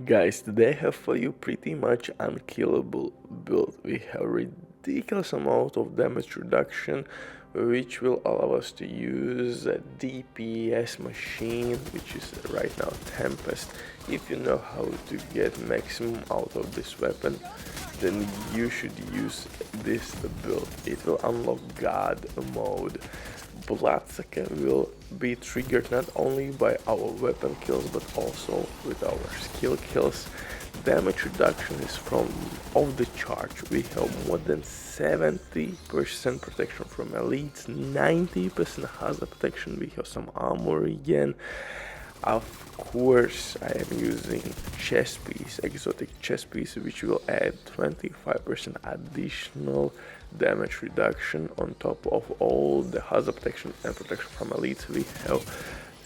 Guys, today I have for you pretty much unkillable build. We have ridiculous amount of damage reduction, which will allow us to use a DPS machine, which is right now Tempest. If you know how to get maximum out of this weapon, then you should use this build. It will unlock God mode. Bloodsucker will be triggered not only by our weapon kills but also with our skill kills. Damage reduction is from off the chart. We have more than 70% protection from elites, 90% hazard protection. We have some armor again. Of course, I am using chest piece, exotic chest piece, which will add 25% additional damage reduction on top of all the hazard protection and protection from elites. We have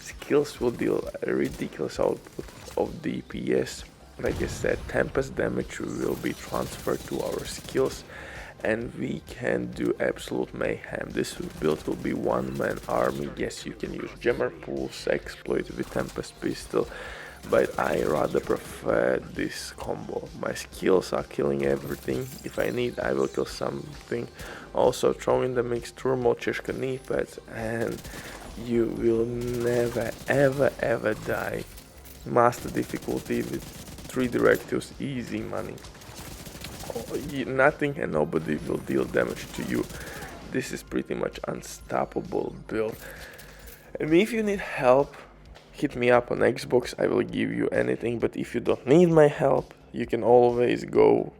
skills will deal a ridiculous output of DPS. Like I said, Tempest damage will be transferred to our skills, and we can do absolute mayhem. This build will be one-man army. Yes, you can use jammer pools, exploit with Tempest pistol, but I rather prefer this combo. My skills are killing everything. If I need, I will kill something. Also throw in the mix Turmoil, Cheshka knee pads, and you will never ever die. Master difficulty with 3 directives, easy money. Nothing and nobody will deal damage to you. This is pretty much unstoppable build. And if you need help, hit me up on Xbox. I will give you anything. But if you don't need my help, you can always go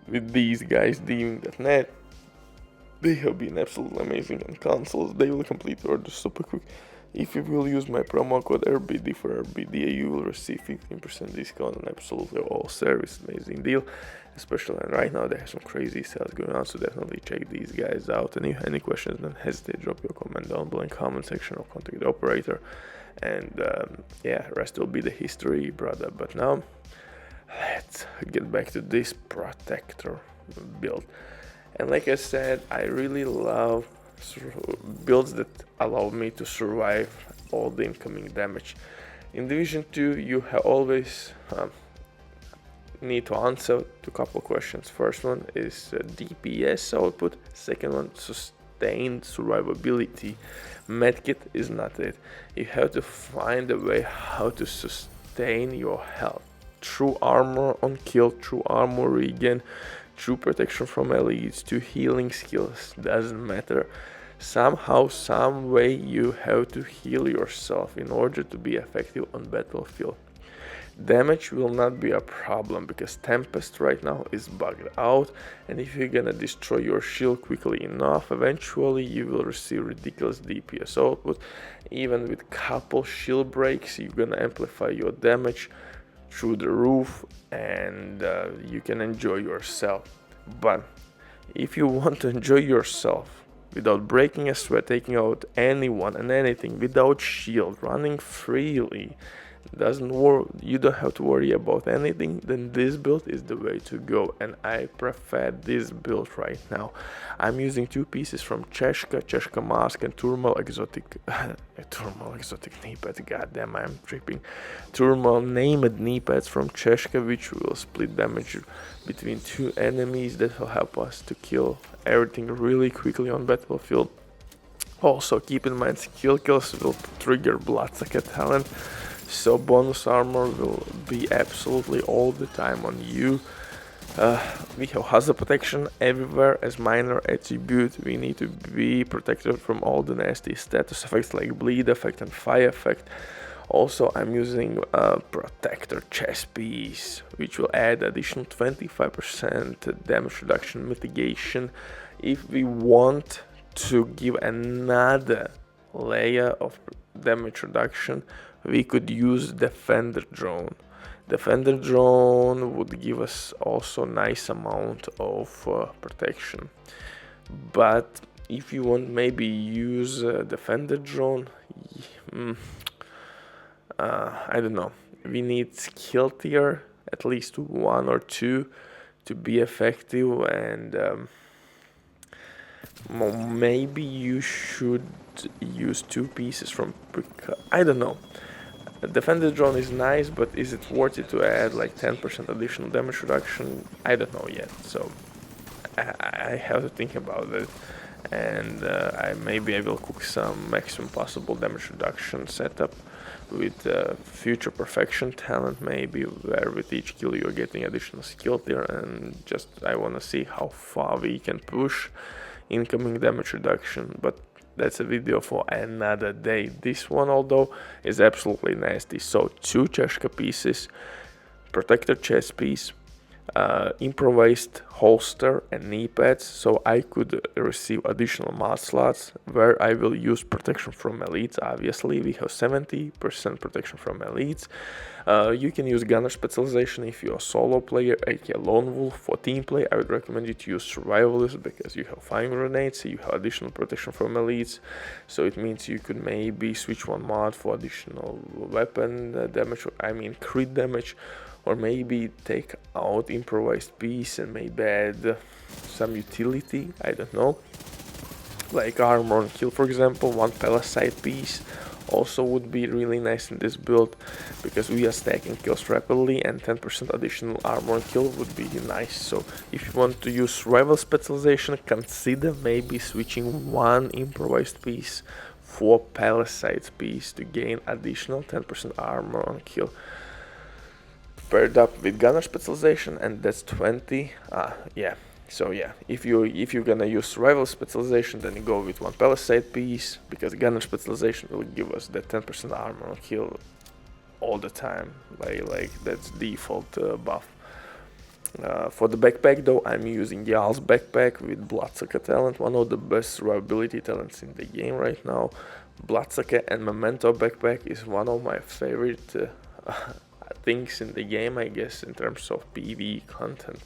with these guys, Demon.net. They have been absolutely amazing on consoles. They will complete your order super quick. If you will use my promo code RBD for RBD, you will receive 15% discount on absolutely all service. Amazing deal. Especially right now, they have some crazy sales going on, so definitely check these guys out. And if you have any questions, don't hesitate to drop your comment down below in the comment section or contact the operator. And yeah, rest will be the history, brother. But now, let's get back to this protector build. And like I said, I really love builds that allow me to survive all the incoming damage. In Division 2, you have always need to answer to a couple questions. First one is DPS output, second one sustained survivability. Medkit is not it. You have to find a way how to sustain your health. True armor on kill, true armor regen, true protection from elites, to healing skills, doesn't matter. Somehow, some way you have to heal yourself in order to be effective on battlefield. Damage will not be a problem because Tempest right now is bugged out, and if you're gonna destroy your shield quickly enough, eventually you will receive ridiculous DPS output. Even with couple shield breaks, you're gonna amplify your damage through the roof, and you can enjoy yourself. But if you want to enjoy yourself without breaking a sweat, taking out anyone and anything, without shield, running freely, doesn't work, you don't have to worry about anything, then this build is the way to go, and I prefer this build right now. I'm using 2 pieces from Cheshka mask and Turmoil exotic Turmoil exotic knee pads. Goddamn, I'm tripping. Turmoil named knee pads from Cheshka, which will split damage between 2 enemies. That will help us to kill everything really quickly on battlefield. Also keep in mind, skill kills will trigger Bloodsucker talent, so bonus armor will be absolutely all the time on you. We have hazard protection everywhere as minor attribute. We need to be protected from all the nasty status effects like bleed effect and fire effect. Also, I'm using a protector chest piece, which will add additional 25% damage reduction mitigation. If we want to give another layer of damage reduction, we could use Defender Drone. Defender Drone would give us also nice amount of protection. But if you want maybe use Defender Drone, I don't know. We need skill tier, at least 1 or 2 to be effective, and maybe you should use 2 pieces from I don't know. A defender drone is nice, but is it worth it to add like 10% additional damage reduction? I don't know yet, so I have to think about it. And maybe I will cook some maximum possible damage reduction setup with future perfection talent, maybe, where with each kill you're getting additional skill tier, and just I want to see how far we can push incoming damage reduction. But that's a video for another day. This one, although, is absolutely nasty. So 2 cheshka pieces, protector chest piece, improvised holster and knee pads, so I could receive additional mod slots where I will use protection from elites. Obviously we have 70% protection from elites. You can use gunner specialization if you're a solo player, aka lone wolf. For team play, I would recommend you to use survivalist because you have fire grenades, so you have additional protection from elites. So it means you could maybe switch one mod for additional weapon damage, I mean crit damage, or maybe take out improvised piece and maybe add some utility, I don't know, like armor on kill, for example. 1 palisade piece also would be really nice in this build because we are stacking kills rapidly, and 10% additional armor on kill would be nice. So if you want to use survival specialization, consider maybe switching 1 improvised piece for palisade piece to gain additional 10% armor on kill, paired up with gunner specialization, and that's 20. So yeah, if you're gonna use survival specialization, then you go with 1 palisade piece, because gunner specialization will give us that 10% armor on kill all the time, like that's default buff. For the backpack though, I'm using Jarl's backpack with Bloodsucker talent, one of the best survivability talents in the game right now. Bloodsucker and Memento backpack is one of my favorite things in the game, I guess, in terms of PvE content.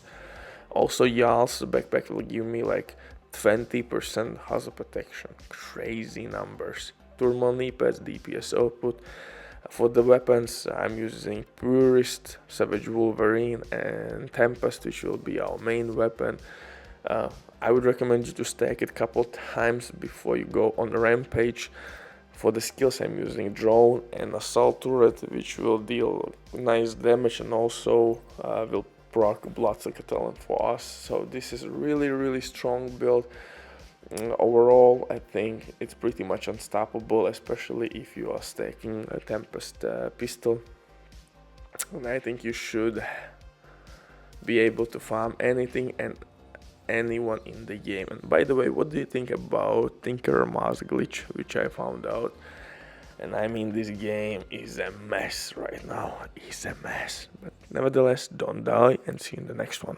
Also, Jarl's backpack will give me like 20% hazard protection. Crazy numbers. Turmoil knee pads, DPS output. For the weapons, I'm using Purist, Savage Wolverine, and Tempest, which will be our main weapon. I would recommend you to stack it a couple times before you go on the rampage. For the skills, I'm using Drone and Assault Turret, which will deal nice damage and also will proc Bloodsucker talent for us. So this is a really strong build. Overall, I think it's pretty much unstoppable, especially if you are stacking a Tempest pistol. And I think you should be able to farm anything and anyone in the game. And by the way, what do you think about Tinkerer Mars glitch, which I found out? And I mean, this game is a mess right now. It's a mess. But nevertheless, don't die, and see you in the next one.